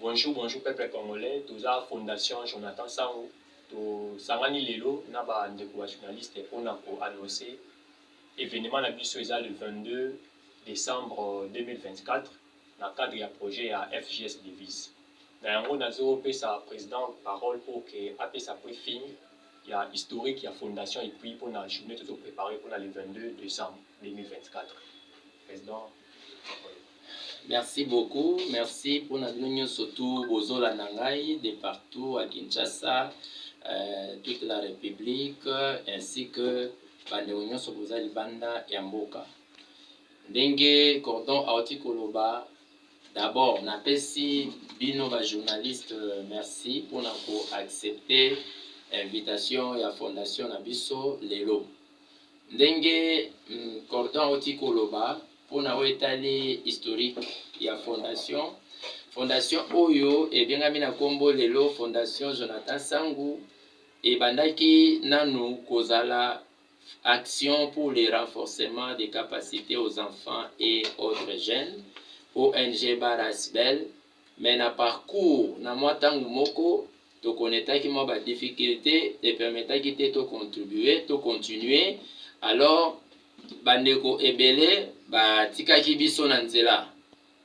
Bonjour, bonjour peuple congolais, tous la fondation Jonathan Sangu, tous Sangani Lelo, naba ndeko journaliste on a annoncé événement la biso le 22 décembre 2024 dans le cadre du projet à FJS Devise. Na yango nazo pesa président parole pour que après sa briefing il y a historique, il y a fondation et puis pour la journée tout préparé pour le 22 décembre 2024. Président. Merci beaucoup, merci pour notre union surtout Bozola Nangai de partout à Kinshasa, toute la République ainsi que la union sur Bozali Banda et Mboka. Dengue cordon aoti koloba. D'abord, napesi bino ba journaliste merci pour accepter l'invitation et la fondation Nabiso Lelo. Dengue cordon aoti koloba. Pour l'état historique, il y a fondation. Fondation Oyo, et bien amina kombo lelo, fondation Jonathan Sangu, et bandaki nanu kozala action pour le renforcement des capacités aux enfants et autres jeunes, ONG Barasbel, mais na parcours, na mwatangu moko, to konetaki mwa ba difficulté, et permetaki te to contribuer, to continuer, alors, bandeko ebele ba tikaki biso na nzela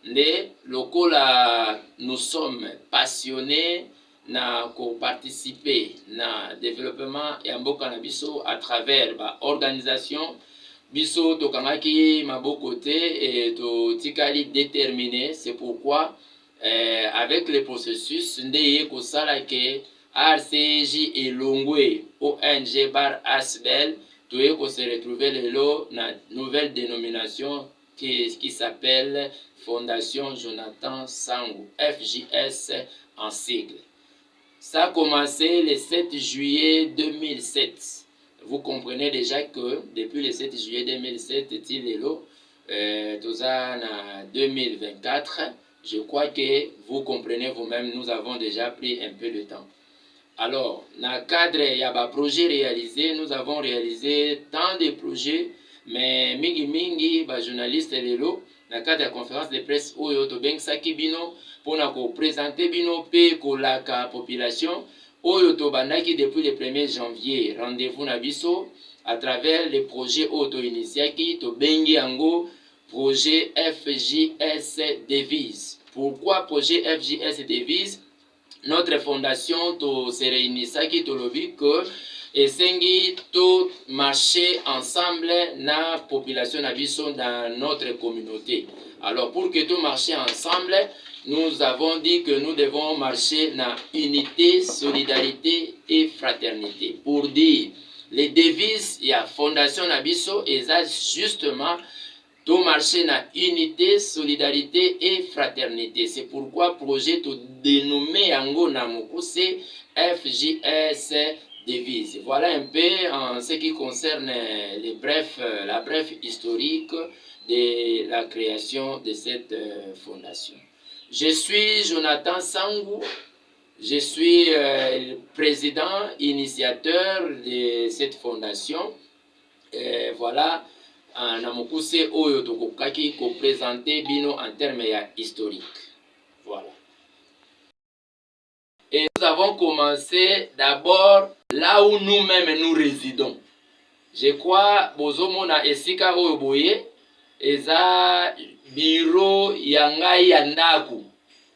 nde lokola nous sommes passionnés na ko participer na développement ya mboka na biso à travers ba organisation biso tokangaki maboko te et to tikali déterminé. C'est pourquoi avec le processus nde ye ko sala ke RCJ elongwe ONG Bar Asbel pour se retrouver la nouvelle dénomination qui s'appelle Fondation Jonathan Sangu, FJS en sigle. Ça a commencé le 7 juillet 2007. Vous comprenez déjà que depuis le 7 juillet 2007, en 2024, je crois que vous comprenez vous-même, nous avons déjà pris un peu de temps. Alors, dans le cadre, il y a des projets réalisés. Nous avons réalisé tant de projets, mais mingi, journalistes lelo, dans le cadre de la conférence de presse, Oyo Tobeng Saki Bino, pour nous présenter Bino P. Kolaka population, Oyo Tobandaki depuis le 1er janvier. Rendez-vous Nabiso à travers les projets Auto Initiaki, Tobengi Ango, projet FJS Devise. Pourquoi projet FJS Devise? Notre fondation se réunissaki tolobi que esengi to marcher ensemble na population nabiso dans notre communauté. Alors pour que tout marcher ensemble, nous avons dit que nous devons marcher na unité, solidarité et fraternité. Pour dire les devises y a fondation nabiso eza justement tout marcher na unité, solidarité et fraternité. C'est pourquoi projet tout dénommé Ango Namokuse FJS Devise. Voilà un peu en ce qui concerne la brève historique de la création de cette fondation. Je suis Jonathan Sangu, je suis le président initiateur de cette fondation. Voilà. Namokuse Oyo Tokokaki ko présenter bino en termes historiques. Voilà. Et nous avons commencé d'abord là où nous-mêmes nous résidons. Je crois bozomona esika oyo boye eza bureau yangai yandaku.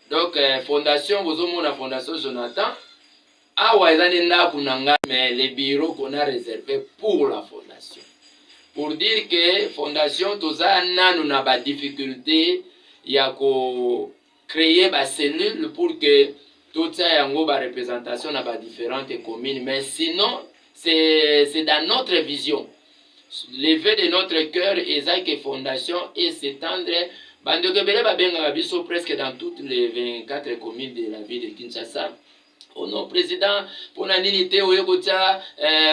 Donc fondation bozomona fondation Jonathan awa eza ndaku nanga mais les bureaux qu'on a réservés pour la fondation. Pour dire que fondation toza nanu na ba difficulté ya ko créer ba cellule pour que tout ça yango ba représentation na ba différentes communes, mais sinon c'est dans notre vision. Lever de notre cœur ezaki fondation et s'étendre bandeko bele ba benga biso presque dans toutes les 24 communes de la ville de Kinshasa. Au nom président, pour la nité oyekotia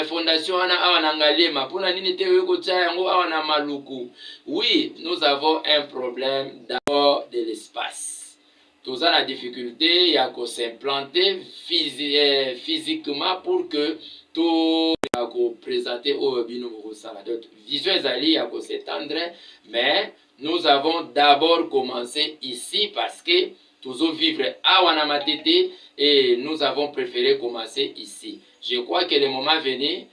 fondation ana awana ngalema, pour la nité oyekotia yango awana maluku. Oui, nous avons un problème d'abord de l'espace. Tous a la difficulté ya ko s'implanter physiquement pour que tout ya ko présenter au bino sala. Donc vision ezali ya ko s'étendre, mais nous avons d'abord commencé ici parce que toujours vivre à Wanamatete et nous avons préféré commencer ici. Je crois que le moment venu,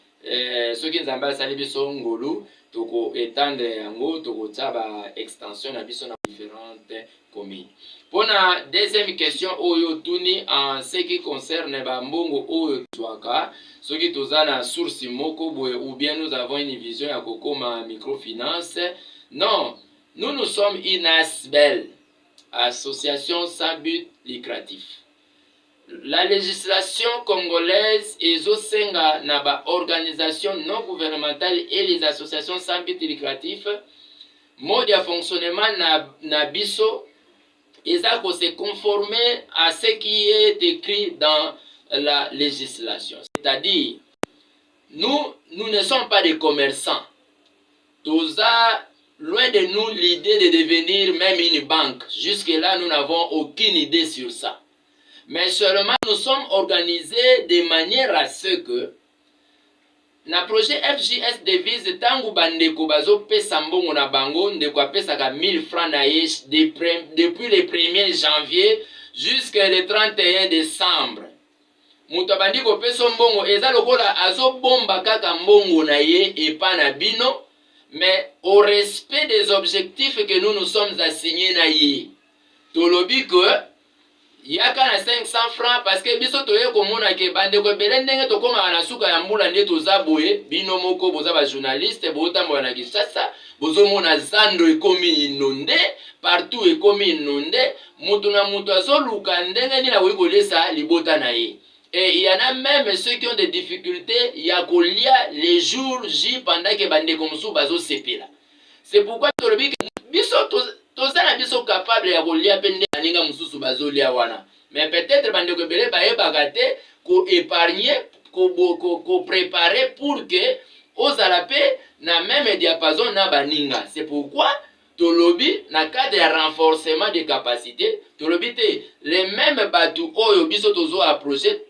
ceux qui nous ont sali biso ngolu, toko étendre yango, toko taba extension na biso na différentes communes. Pour la deuxième question, oyo tuni en ce qui concerne bambongo oyo tuaka, ceux qui toza na source moko ou bien nous avons une vision ya kokoma microfinance. Non, nous sommes une ASBEL, association sans but lucratif. La législation congolaise ezosenga na ba organisation non gouvernementale et les associations sans but lucratif, mode de fonctionnement na biso eza ko se conformer à ce qui est écrit dans la législation. C'est-à-dire, nous ne sommes pas des commerçants. Toza loin de nous l'idée de devenir même une banque. Jusque-là, nous n'avons aucune idée sur ça. Mais seulement, nous sommes organisés de manière à ce que na projet FJS devise tangu bandeko bazo pesa mbongo na bango ndeko apesaka 1000 francs na ye depuis le 1er janvier jusqu'à le 31 décembre. Muto bandi ko pesa mbongo eza lokola azo bomba kaka mbongo na ye epa na bino, mais au respect des objectifs que nous nous sommes assignés na ye. Tolobi que yaka na 500 francs parce que biso toye komona ke bandeko ebele ndenge tokoma na suka ya mbula nde toza boye bino moko boza ba journaliste botambola na Kinshasa bozomona zando ekomi inonde partout ekomi inonde mutu na mutu azoluka ndenge nini akoki kolesa libota na ye. Et il y en a même ceux qui ont des difficultés ya kolia les jours J pendant que bandeko musu bazo sepela. C'est pourquoi tolobi ke biso toza na biso capable ya kolia pende aninga mususu bazolia wana. Mais peut-être bandeko ebele bayebaka te ko épargner ko préparer pour que ozala pe na même diapason na baninga. C'est pourquoi tolobi na cadre ya renforcement des capacités tolobi te les mêmes batu oyo biso tozo approcher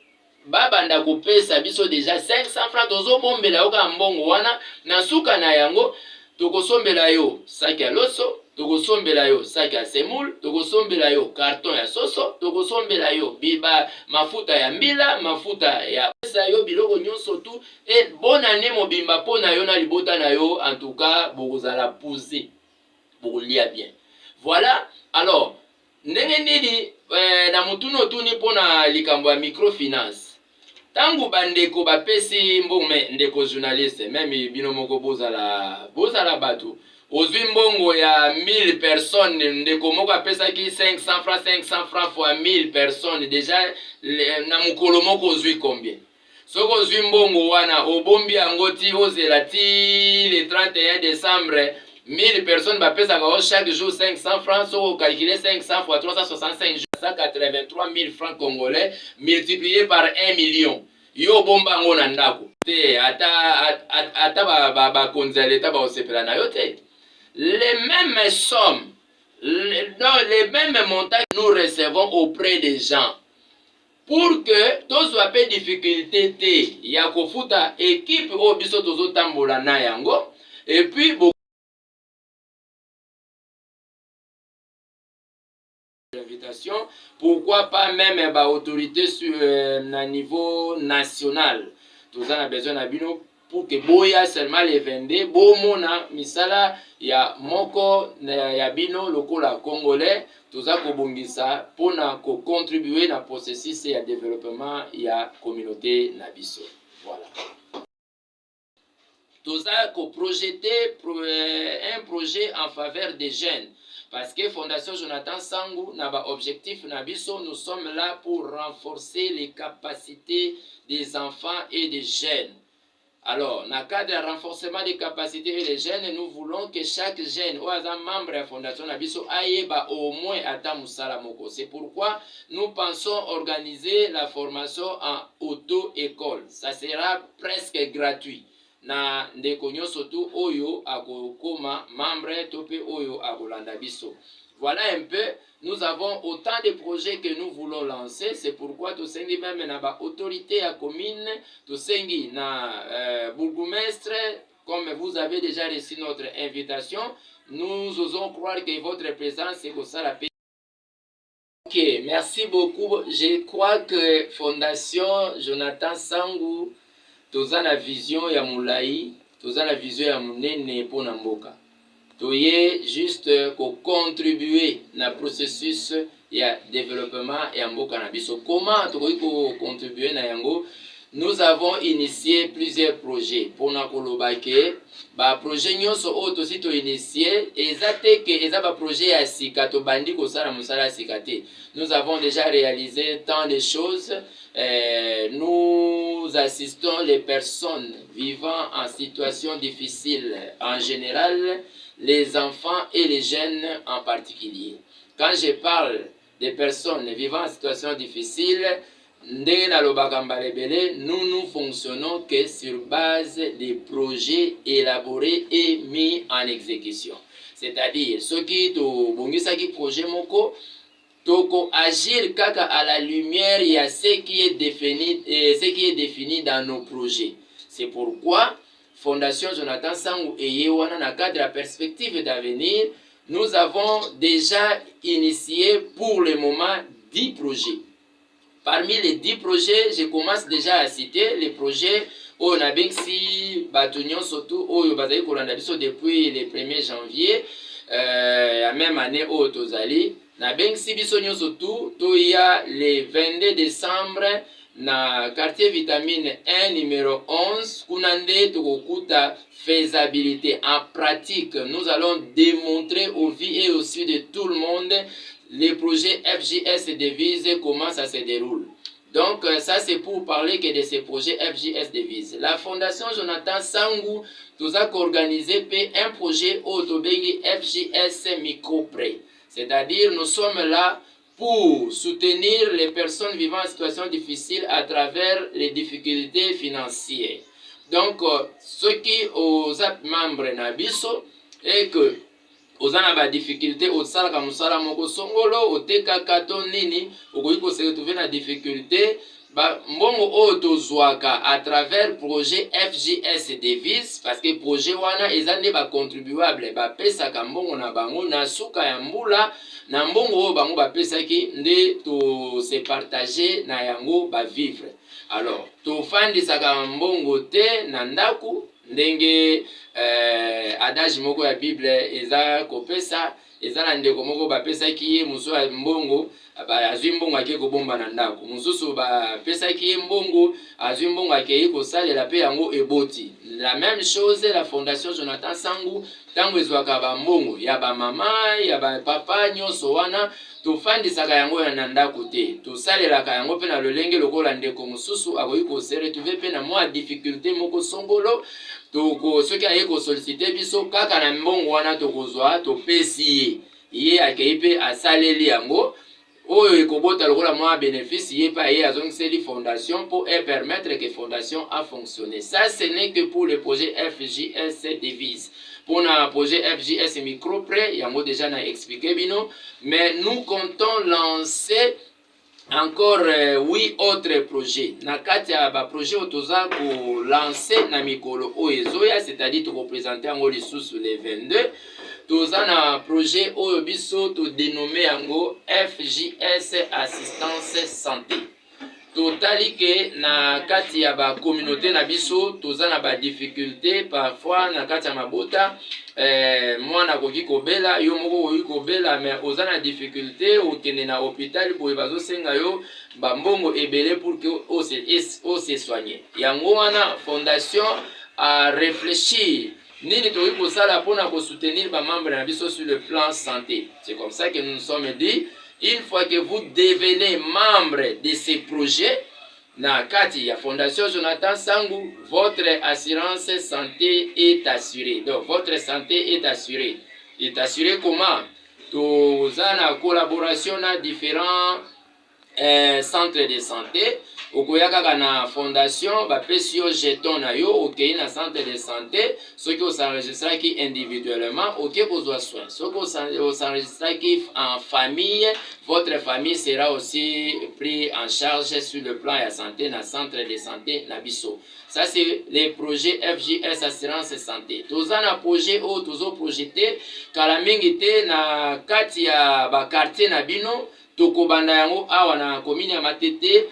babanda kopesa biso déjà 500 francs tozo bombela yo ka mbongo wana na suka na yango tokosombela yo saki ya loso, tokosombela yo saki ya semoule, tokosombela yo carton ya soso, tokosombela yo biba mafuta ya mbila, mafuta ya pesa yo biloko nyonso tu et bonne année mobimba pona yo na libota na yo. En tout cas bokozala pousser bokolia bien. Voilà. Alors ndenge nini na mutuno tuni pona likambo ya microfinance tangu bandeko bapesi mbongo ndeko journaliste même bino moko bozala batu ozwi mbongo ya 1000 personnes ndeko moko apesaki 500 francs fois 1000 personnes déjà na mukolo moko ozwi combien? Soko ozwi mbongo wana obombi yango ti ozela ti le 31 décembre 1000 personnes bapesaka chaque jour 500 francs, so calculer 500 fois 365 jours, 183 000 francs congolais multiplié par 1 million. Yo bomba ngo na ndako. Te ata ba konzaleta ba osepela na yo te. Les mêmes sommes, les mêmes montants que nous recevons auprès des gens. Pour que tous soient pas difficulté te ya kofuta équipe o biso tozo tambola na yango et puis invitation, pourquoi pas même ba autorité sur na niveau national. Tous en a besoin na bino pour que boya seulement les vende bomona misala ya moko ya bino lokola congolais toza kobongisa pona ko contribuer na processus ya développement ya communauté na biso. Voilà. Toza ko projeter un projet en faveur des jeunes. Parce que Fondation Jonathan Sangou n'a pas objectif nabiso, nous sommes là pour renforcer les capacités des enfants et des jeunes. Alors, dans le cadre de renforcement des capacités des jeunes, nous voulons que chaque jeune ou un membre de la Fondation Nabiso aille au moins à Tamusalamoko. C'est pourquoi nous pensons organiser la formation en auto-école. Ça sera presque gratuit. Na ndeko nyonso tu oyo akokoma membre tope oyo akolanda biso. Voilà un peu, nous avons autant de projets que nous voulons lancer, c'est pourquoi tout sengi même na ba autorité à commune, tout sengi na bourgmestre, comme vous avez déjà reçu notre invitation, nous osons croire que votre présence est au ça la paix. Ok, merci beaucoup. Je crois que Fondation Jonathan Sangu, toza na vision ya mulai, toza na vision ya munene pour na mboka. Toye juste ko contribuer na processus ya développement ya mboka na biso. Comment tokoki ko contribuer na yango? Nous avons initié plusieurs projets pour na koloba ke ba projet nyonso oyo tosi to initié eza te ke eza ba projet ya sika to bandi kosala mosala ya sika te. Nous avons déjà réalisé tant de choses. Nous assistons les personnes vivant en situation difficile en général, les enfants et les jeunes en particulier. Quand je parle des personnes vivant en situation difficile, nous fonctionnons que sur base des projets élaborés et mis en exécution. C'est-à-dire, ceux qui ont un projet moko, toko agir kaka à la lumière, il y a ce qui est défini dans nos projets. C'est pourquoi Fondation Jonathan Sangu et Yewana, dans le cadre de la perspective d'avenir, nous avons déjà initié pour le moment 10 projets. Parmi les 10 projets, je commence déjà à citer les projets où on a bien si Batunion surtout où on a depuis le 1er janvier, la même année où Tozali, na ben si bisonyo surtout, il y a le 22 décembre na quartier vitamine 1 numéro 11 kunande tokokuta faisabilité en pratique. Nous allons démontrer aux vies et aussi de tout le monde les projets FJS Devise, comment ça se déroule. Donc ça c'est pour parler que de ces projets FJS Devise. La Fondation Jonathan Sangu nous a organisé un projet autobengi FJS Microprêt. C'est-à-dire nous sommes là pour soutenir les personnes vivant en situation difficile à travers les difficultés financières. Donc ceux qui sont membres nabiso et que ozana ba difficulté osalaka musala moko songolo oteka kato nini okoki ko se retrouver na difficulté ba mbongo oyo tozwaka à travers projet FJS Devise parce que projet wana eza nde ba contribuable ba pesaka mbongo na bango na suka ya mbula na mbongo oyo bango ba pesaki nde to se partager na yango ba vivre. Alors to fandisaka mbongo te na ndaku ndenge adage moko ya Bible eza kopesa eza na ndeko moko bapesaki ye musu ya mbongo azwi mbongo ake kobomba na ndako mususu bapesaki ye mbongo azwi mbongo ake kosalela pe yango eboti. La même chose la Fondation Jonathan Sangu tango ezwaka bambongo ya bamama ya bapapa nyonso wana tofandisaka yango na ndako te tosalelaka yango pe na lolenge lokola ndeko mususu akoki kose retrouver pe na mwa difficulté moko songolo toko soki aye ko solliciter biso kaka na mbongo wana tokozwa topesi ye akei pe asaleli yango oyo ekobota lokola mwa bénéfice ye pa ye azongiseli fondation pour permettre que fondation a fonctionné. Ça ce n'est que pour le projet FJS Devise. Pour le projet FJS Microprêt yango déjà na expliqué bino, mais nous comptons lancer encore 8 autres projets. Na kati ya ba projet otoza ko lancer na mikolo oezoya, c'est-à-dire to représenter yango lisusu les 22. Toza na projet oyo biso to dénommé yango FJS Assistance Santé. Totali ke na kati ya ba communauté na biso toza na ba difficulté parfois na kati ya mabota mwana koki kobela yo moko koki kobela mais oza na difficulté okende na hôpital boye bazosenga yo bambongo ebele pour que o se soigner. Yango wana fondation a réfléchir nini toki kosala mpona soutenir ba membre na biso sur le plan santé. C'est comme ça que nous nous sommes dit. Une fois que vous devenez membre de ces projets, na kati ya Fondation Jonathan Sangu, votre assurance santé est assurée. Donc votre santé est assurée. Est assurée comment? Toza na collaboration na différents centres de santé. Okoyaka na fondation bapesi yo jeton na yo okei na centre de santé soki osenregistraki individuellement oke kozwa soin soki osenregistraki en famille votre famille sera aussi pris en charge sur le plan ya santé na centre de santé na biso. Ça c'est les projets FJS Assurance Santé. Toza na projet oyo tozo projeté kala mingi te na kati ya ba quartier na bino tokobanda yango awa na commune ya Matete.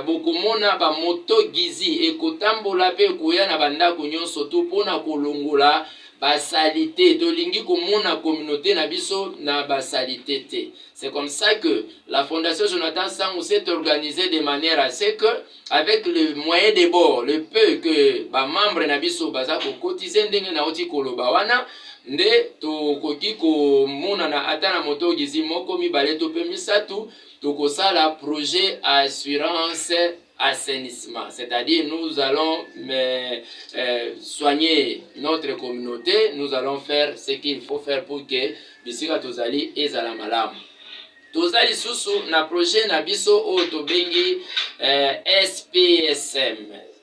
Bokomona ba moto gizi ekotambola pe koya na bandako nyonso to pona kolongola basalite tolingi komona communauté na biso na basalite te. C'est comme ça que la Fondation Jonathan Sango s'est organisée de manière à ce que avec le moyen de bord, le peu que ba membre na biso baza ko cotiser ndenge na oti koloba wana nde tokoki komona na ata na moto gizi moko mibale to pe misatu tokosala projet assurance assainissement, c'est-à-dire nous allons soigner notre communauté, nous allons faire ce qu'il faut faire pour que bisika tozali ezala malamu. Tozali susu na projet na biso o tobengi SPSM.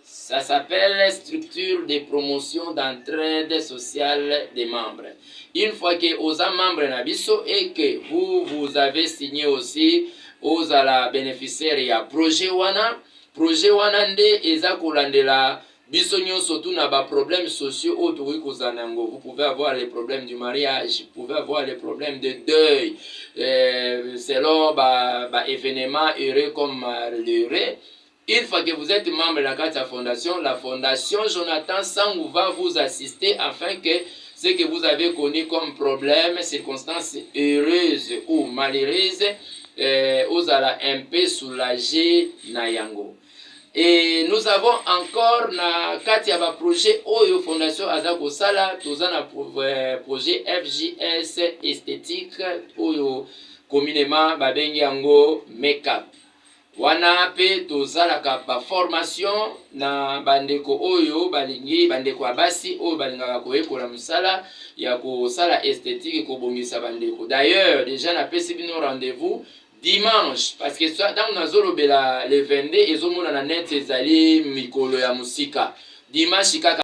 Ça s'appelle structure de promotion d'entraide sociale des membres. Une fois que vous êtes membre na biso et que vous avez signé aussi aux la bénéficiaire ya projet wana nde eza kolandela biso nyonso tu na ba problèmes sociaux autour kozanango. Vous pouvez avoir les problèmes du mariage, vous pouvez avoir les problèmes de deuil, selon ba événements heureux comme l'heureux. Une fois que vous êtes membre de la fondation Jonathan Sango va vous assister afin que ce que vous avez connu comme problème, circonstances heureuses ou malheureuses, vous allez un peu soulager na yango. Et nous avons encore na kati ya ba projet oyo fondation azako sala tozana projet FJS esthétique oyo communément babengi yango make-up. Wana pe tozalaka ba formation na bandeko oyo balingi bandeko abasi oyo balingaka koyekola musala ya kosala esthétique kobongisa bandeko. D'ailleurs déjà na pesi bino rendez-vous dimanche parce que dans nazolobela le 22 ezomona na net ezali mikolo ya musika dimanche kaka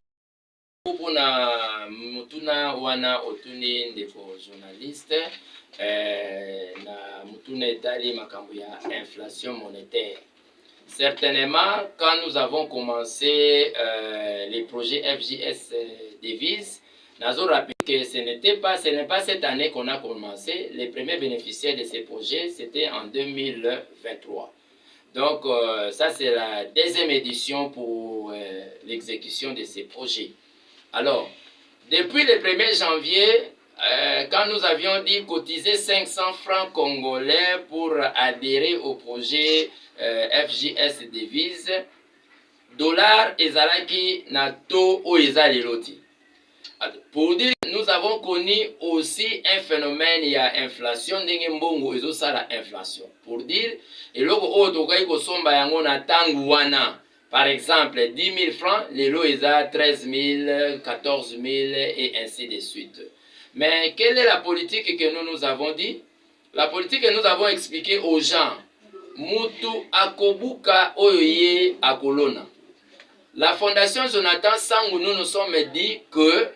pona mutuna wana otuni ndeko journaliste na mutuna etali makambo ya inflation monétaire. Certainement quand nous avons commencé les projets FJS devises, Nazo rappelle que ce n'est pas cette année qu'on a commencé. Les premiers bénéficiaires de ces projets, c'était en 2023. Donc, ça, c'est la deuxième édition pour l'exécution de ces projets. Alors, depuis le 1er janvier, quand nous avions dit cotiser 500 francs congolais pour adhérer au projet FJS Devise, dollar ezalaki na to o ezaleloti. Pour dire, nous avons connu aussi un phénomène, il y a inflation, la inflation. Pour dire, par exemple, 10 000 francs, les lots ils ont 13 000, 14 000 et ainsi de suite. Mais quelle est la politique que nous avons dit? La politique que nous avons expliqué aux gens, Mutu akobuka oye akolona. La fondation Jonathan Sango, nous sommes dit que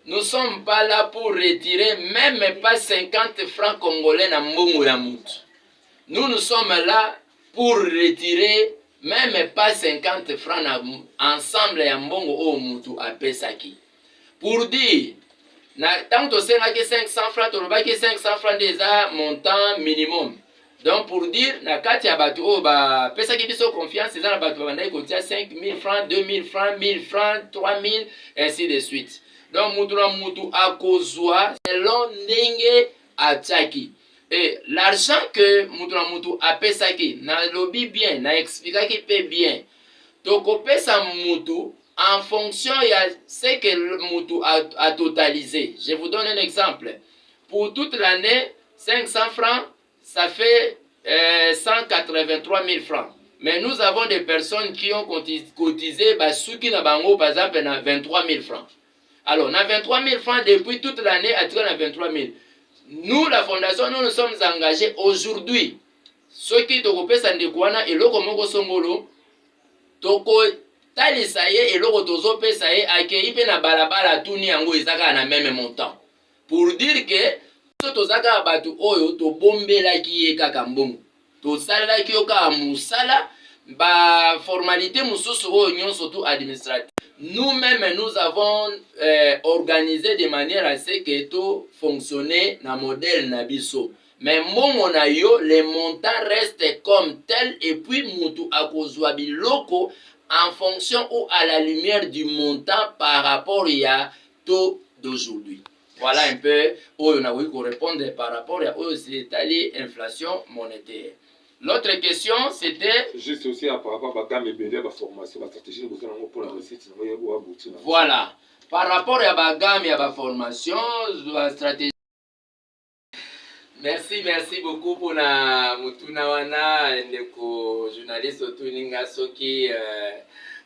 nous ne sommes pas là pour retirer même pas 50 francs congolais na mbongo ya mutu. Nous sommes là pour retirer même pas 50 francs na ensemble ya mbongo o mutu apesaki. Pour dire, tant que tu 500 francs, tu as 500 francs déjà montant minimum. Donc pour dire, na kati ya batu o ba pesaki biso confiance, c'est dans la batu bandai kotia 5 000 francs, 2 000 francs, 1 000 francs, 3 000, ainsi de suite. Donc mutu na mutu akozwa selon ndenge ataki. Et l'argent que mutu na mutu apesaki, na lobby bien, na expliquaki pe bien. Toko pesa mutu en fonction de ce que le mutu a totalisé. Je vous donne un exemple. Pour toute l'année, 500 francs, ça fait 183 000 francs. Mais nous avons des personnes qui ont cotisé, Basuki na bango, par exemple, na 23 000 francs. Alors, na 23 000 francs depuis toute l'année, à 23 000. Nous, la fondation, nous sommes engagés aujourd'hui. Ceux qui ont coupé Sandekwana et l'autre Moko Songolo, Toko Talisaye et l'autre Tozo Pesaye, accueilli na balabala Tuni Ango Izaka na même montant. Pour dire que, tozaka batu oyo to bombela ki kaka mbongo to sala ki oka musala ba formalité mususu oyo nyonso tout administratif. Nous-mêmes nous avons organisé de manière à ce que tout fonctionner na modèle na biso. mais mbongo na yo les montants restent comme tel et puis mutu akozwa biloko en fonction ou à la lumière du montant par rapport à taux d'aujourd'hui. Voilà un peu où on a voulu répondre par rapport à l'inflation monétaire. L'autre question, c'était... Juste aussi par rapport à la gamme et la formation, la stratégie pour la réussite. Voilà. Par rapport à la gamme et à la formation, la stratégie... Merci beaucoup pour la Mutunawana, le journaliste Otuninga Soki,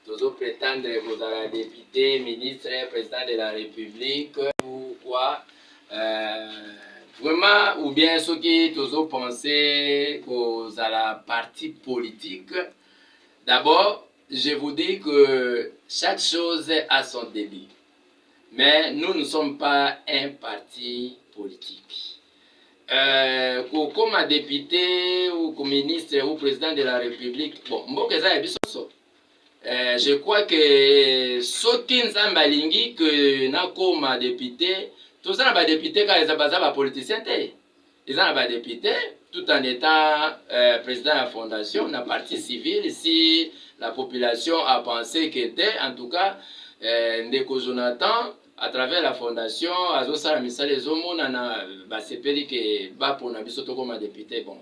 toujours prétendre que vous allez député, ministre, président de la République, ou quoi. Vraiment, ou bien ceux qui toujours penser que à la partie politique. D'abord, je vous dis que chaque chose a son début. Mais nous ne sommes pas un parti politique. Comme député ou comme ministre ou président de la République, bon, je crois que ceux qui nous balingi que na comme député, tout ça na député quand ils ont politicien, ils ont député tout en étant président de la fondation, na partie civile. Si la population a pensé que était, en tout cas, Ndeko Jonathan à travers la fondation, bon,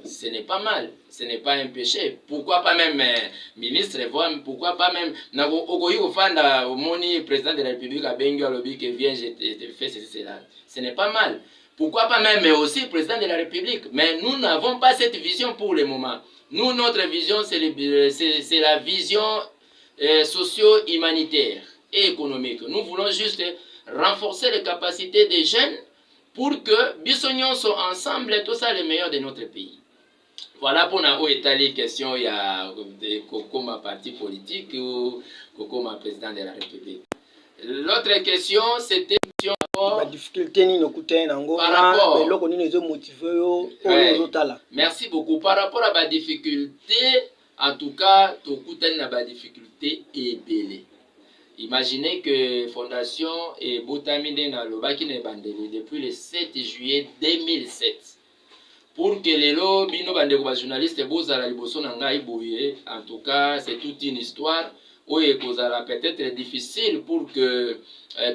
ce n'est pas mal, ce n'est pas un péché. Pourquoi pas même ministre, pourquoi pas même président de la République à Bengue Lobby qui vient, je fais cela. Ce n'est pas mal. Pourquoi pas même aussi président de la République. Mais nous n'avons pas cette vision pour le moment. Nous, notre vision, c'est la vision socio-humanitaire et économique. Nous voulons juste renforcer les capacités des jeunes pour que Bissognon soit ensemble, tout ça le meilleur de notre pays. Voilà pour nous étaler question il y a comme parti politique ou comme président de la République. L'autre question c'était la difficulté ni par rapport merci beaucoup par rapport à la difficulté. En tout cas, tu as la difficulté et belé. Imaginez que Fondation et Boutamine dans le Bakine Bandeli depuis le 7 juillet 2007. Pour que les lobbies, nos journalistes, en tout cas, c'est toute une histoire où il peut-être difficile pour que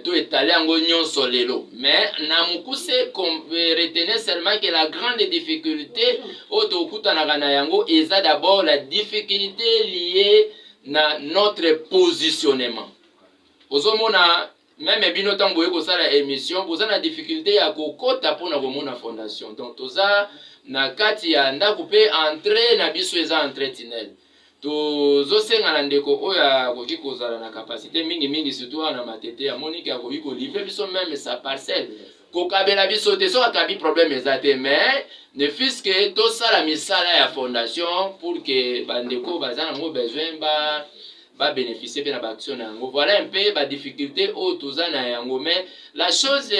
tout est allé en gagnon sur les lots. Mais c'est qu'on retenir seulement que la grande difficulté, est d'abord la difficulté liée à notre positionnement. Ozomona même bino tango yeko sala émission boza na difficulté ya kokota pona komona fondation donc toza na kati ya ndako pe entrer na biso eza entrée tunnel tozo senga na ndeko oya koki kozala na capacité mingi surtout na matete ya Monique ya koki ko livrer biso même sa parcelle kokabela biso te so akabi problème ezate mais ne fût-ce que to sala misala ya fondation pour que bandeko bazana ngo besoin va bénéficier de l'action. Voilà un peu la difficulté au Touzana yango. Mais la chose,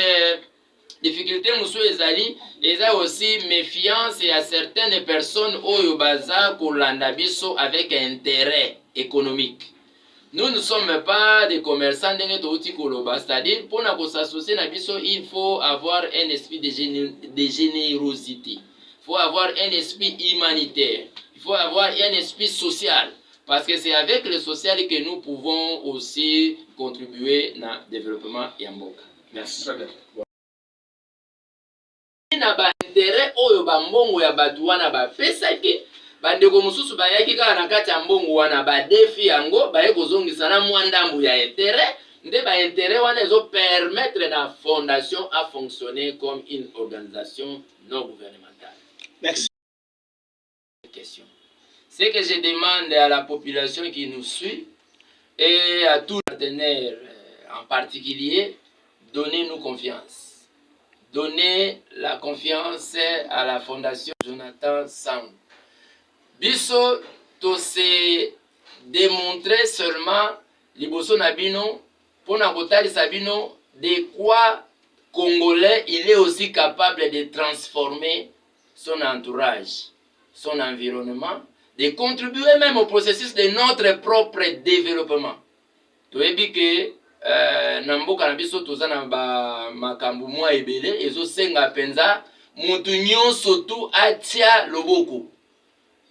difficulté monsieur ezali, il y a aussi méfiance à certaines personnes au Yobaza Kolandabiso avec intérêt économique. Nous ne sommes pas des commerçants c'est-à-dire pour nous s'associer Nabiso, il faut avoir un esprit de générosité. Il faut avoir un esprit humanitaire. Il faut avoir un esprit social. Parce que c'est avec le social que nous pouvons aussi contribuer au développement Yamboka. Merci. Très bien. Na ba intérêt oyo ba mbongo ya batu wana ba pesaki bandeko mususu bayaki kaka na kati ya mbongo wana ba défi yango baye kozongisa na mwa ndambu ya intérêt nde ba intérêt wana ezo permettre la fondation à fonctionner comme une organisation non gouvernementale. Merci. Question. Ce que je demande à la population qui nous suit et à tous les partenaires en particulier, donnez-nous confiance. Donnez la confiance à la Fondation Jonathan Sang. Biso, to se démontrer seulement liboso nabino, pour n'abotali sabino, de quoi Congolais il est aussi capable de transformer son entourage, son environnement, de contribuer même au processus de notre propre développement. Tu as dit que Namboka na biso toza na ba makambu mwa ebele ezo senga penza mutu nyonso tu atia loboko.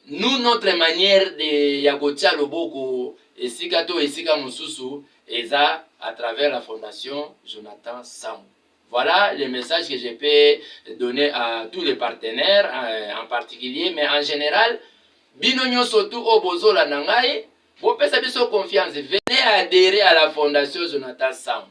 Nous, notre manière de yakotia loboko esika to esika mususu eza à travers la fondation Jonathan Sambou. Voilà le message que je peux donner à tous les partenaires en particulier, mais en général, bino nyonso tu obozo la nangai, bopesa biso confiance, venez adhérer à la fondation Jonathan Sambou.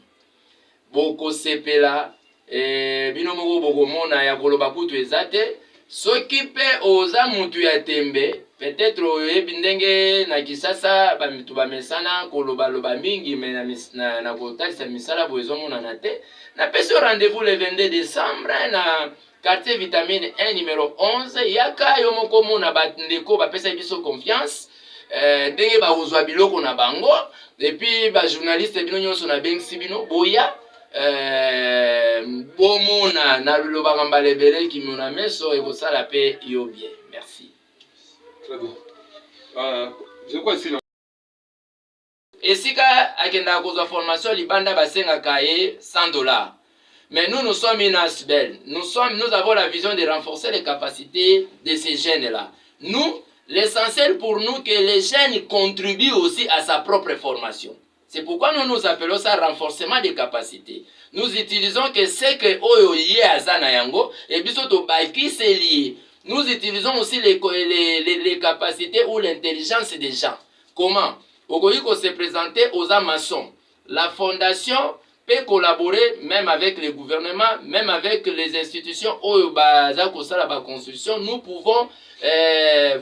Boko sepela bino moko bokomona ya koloba kutu ezate. Soki pe oza mutu ya tembe, peut-être oyebi ndenge na Kisasa bamitu bamesana koloba loba mingi me na kotalisa misala bo ezomona te. Na pesi rendez-vous le 22 décembre na quartier vitamine 1 numéro 11 yaka yo moko mona bandeko bapesa biso confiance ndenge bakozwa biloko na bango et puis ba journaliste bino nyonso na bengisi bino boya bomona na lobaka mbalebele ki mona meso et ça la paix yo bien. Merci. Très bien. Je crois ici. Esika akenda kozwa formation libanda basenga kaye $100. Mais nous sommes une ASBEL. Nous avons la vision de renforcer les capacités de ces jeunes-là. Nous, l'essentiel pour nous que les jeunes contribuent aussi à sa propre formation. C'est pourquoi nous nous appelons ça renforcement des capacités. Nous utilisons que ce que oyo yé azana yango et bisoto baki c'est lié. Nous utilisons aussi les capacités ou l'intelligence des gens. Comment? Okoyiko se présenter aux maçons. La fondation peut collaborer même avec le gouvernement, même avec les institutions oyo baza kosala ba construction. Nous pouvons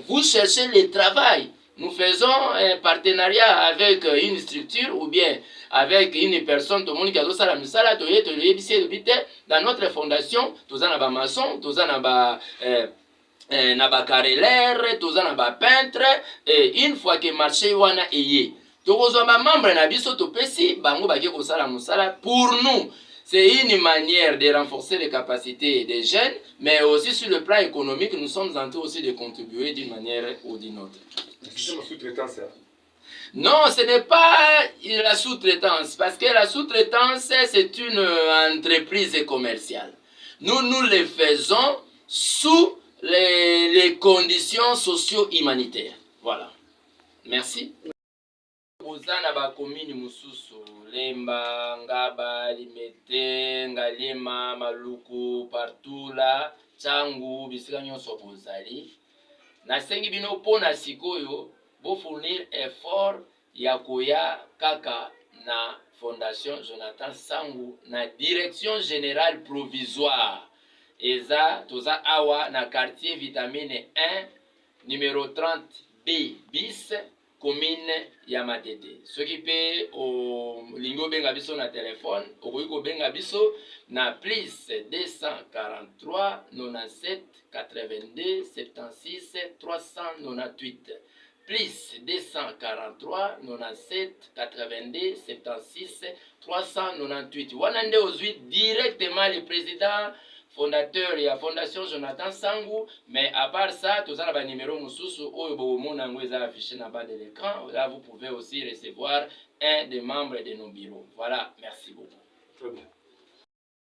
vous chercher le travail. Nous faisons un partenariat avec une structure ou bien avec une personne, tout le monde qui a ça la misala, dans notre fondation, tous en ba maçon, tous en ba na carreleur, tous en ba peintre, et une fois que marché wana eye, tokozwa ba membre na biso to pesi bango ba ko sala musala pour nous. C'est une manière de renforcer les capacités des jeunes, mais aussi sur le plan économique, nous sommes en train aussi de contribuer d'une manière ou d'une autre. Non, ce n'est pas la sous-traitance, parce que la sous-traitance, c'est une entreprise commerciale. Nous le faisons sous les conditions socio-humanitaires. Voilà. Merci. Ozana ba komini mususu Lemba, Ngaba, Limete, Ngalema, Maluku, partout là, Tsangu, bisika nyonso bozali. Na sengi bino pona sikoyo bo fournir effort ya koya kaka na Fondation Jonathan Sambou na direction générale provisoire. Eza toza awa na quartier vitamine 1 numéro 30B bis commune ya Matete. Ce qui peut au lingo benga biso na téléphone, okoyiko benga biso na plus 243 97 82 76 398. Plus 243 97 82 76 398. Wanande ozui directement le président fondateur et la fondation Jonathan Sambou, mais à part ça, tous les numéros mususu oyo bomona ngo eza affiché na bas de l'écran. Là, vous pouvez aussi recevoir un des membres de nos bureaux. Voilà, merci beaucoup. Très bien.